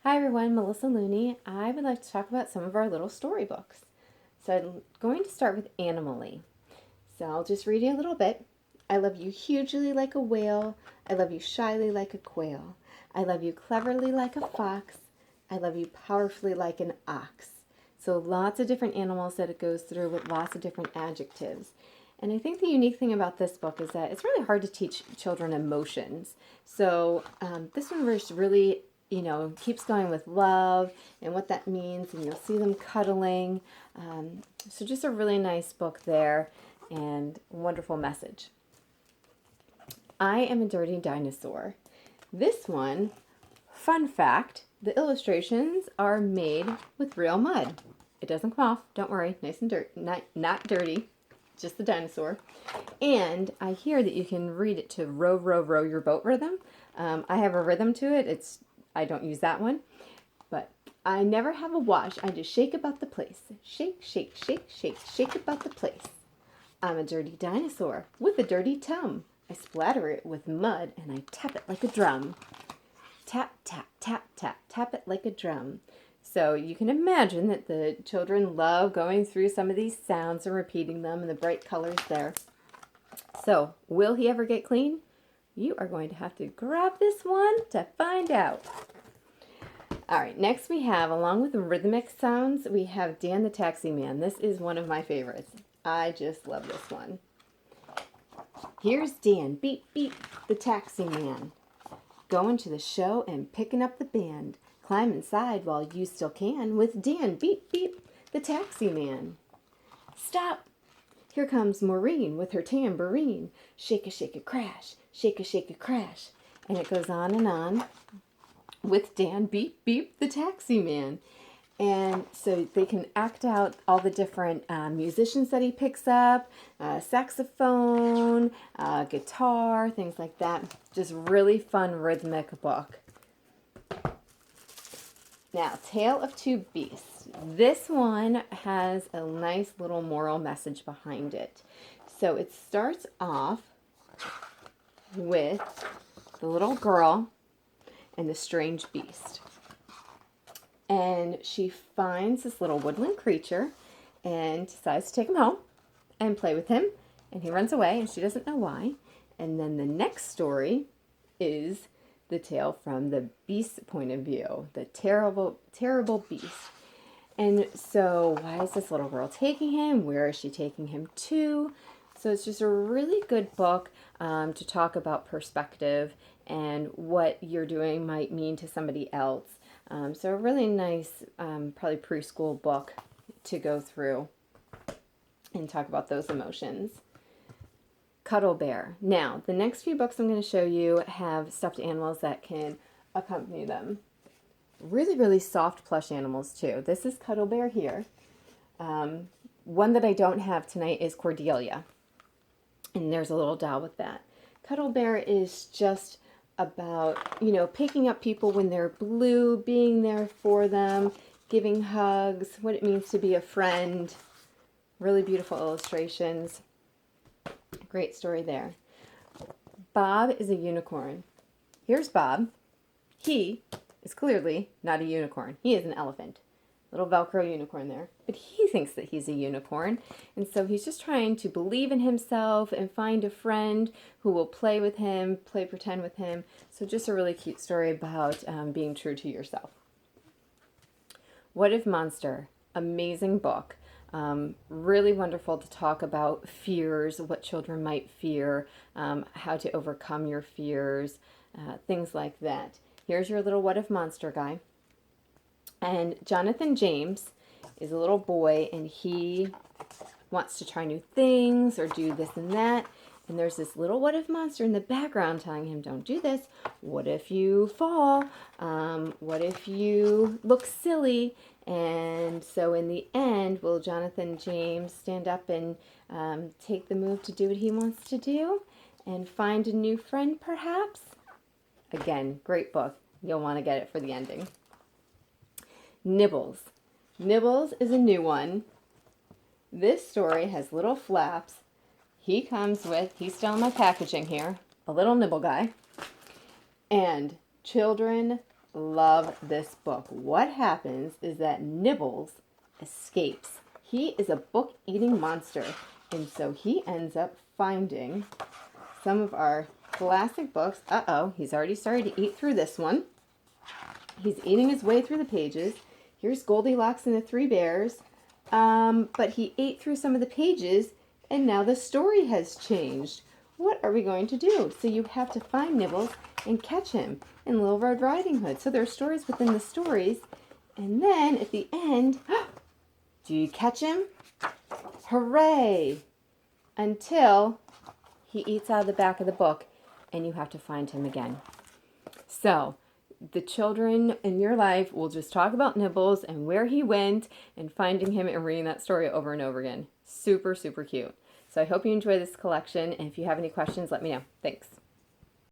Hi everyone, Melissa Looney. I would like to talk about some of our little storybooks. So I'm going to start with Animally. So I'll just read you a little bit. I love you hugely like a whale. I love you shyly like a quail. I love you cleverly like a fox. I love you powerfully like an ox. So lots of different animals that it goes through with lots of different adjectives. And I think the unique thing about this book is that it's really hard to teach children emotions. So this one was really, keeps going with love and what that means, and you'll see them cuddling. So just a really nice book there and wonderful message. I Am a Dirty Dinosaur. This one, fun fact, the illustrations are made with real mud. It doesn't come off, don't worry, nice and not dirty. Just the dinosaur. And I hear that you can read it to row, row, row your boat rhythm. I have a rhythm to it. I don't use that one. But I never have a wash. I just shake about the place. Shake, shake, shake, shake, shake about the place. I'm a dirty dinosaur with a dirty tum. I splatter it with mud and I tap it like a drum. Tap, tap, tap, tap, tap it like a drum. So you can imagine that the children love going through some of these sounds and repeating them and the bright colors there. So, will he ever get clean? You are going to have to grab this one to find out. All right, next we have, along with the rhythmic sounds, we have Dan the Taxi Man. This is one of my favorites. I just love this one. Here's Dan, beep, beep, the taxi man. Going to the show and picking up the band. Climb inside while you still can with Dan, beep, beep, the taxi man. Stop! Here comes Maureen with her tambourine. Shake a crash, shake a crash. And it goes on with Dan, beep, beep, the taxi man. And so they can act out all the different musicians that he picks up, saxophone, guitar, things like that. Just really fun rhythmic book. Now, Tale of Two Beasts. This one has a nice little moral message behind it. So it starts off with the little girl and the strange beast. And she finds this little woodland creature and decides to take him home and play with him. And he runs away and she doesn't know why. And then the next story is the tale from the beast's point of view, the terrible, terrible beast. And so why is this little girl taking him? Where is she taking him to? So it's just a really good book to talk about perspective and what you're doing might mean to somebody else. So a really nice, probably preschool book to go through and talk about those emotions. Cuddle Bear. Now, the next few books I'm going to show you have stuffed animals that can accompany them. Really, really soft plush animals too. This is Cuddle Bear here. One that I don't have tonight is Cordelia. And there's a little doll with that. Cuddle Bear is just about, picking up people when they're blue, being there for them, giving hugs, what it means to be a friend. Really beautiful illustrations. Great story there. Bob is a unicorn. Here's Bob. He is clearly not a unicorn. He is an elephant. Little Velcro unicorn there. But he thinks that he's a unicorn. And so he's just trying to believe in himself and find a friend who will play with him, play pretend with him. So just a really cute story about being true to yourself. What If Monster? Amazing book. Really wonderful to talk about fears, what children might fear, how to overcome your fears, things like that. Here's your little What If Monster guy. And Jonathan James is a little boy and he wants to try new things or do this and that. And there's this little what if monster in the background telling him, don't do this. What if you fall? What if you look silly? And so in the end, will Jonathan James stand up and take the move to do what he wants to do and find a new friend perhaps? Again, great book. You'll want to get it for the ending. Nibbles. Nibbles is a new one. This story has little flaps. He comes with, he's still in my packaging here, a little nibble guy. And children love this book. What happens is that Nibbles escapes. He is a book-eating monster, and so he ends up finding some of our classic books. Uh-oh, he's already started to eat through this one. He's eating his way through the pages. Here's Goldilocks and the Three Bears. But he ate through some of the pages, and now the story has changed. What are we going to do? So you have to find Nibbles and catch him in Little Red Riding Hood. So there are stories within the stories. And then at the end, do you catch him? Hooray! Until he eats out of the back of the book and you have to find him again. So the children in your life will just talk about Nibbles and where he went and finding him and reading that story over and over again. Super, super cute. So I hope you enjoy this collection, and if you have any questions, let me know. Thanks.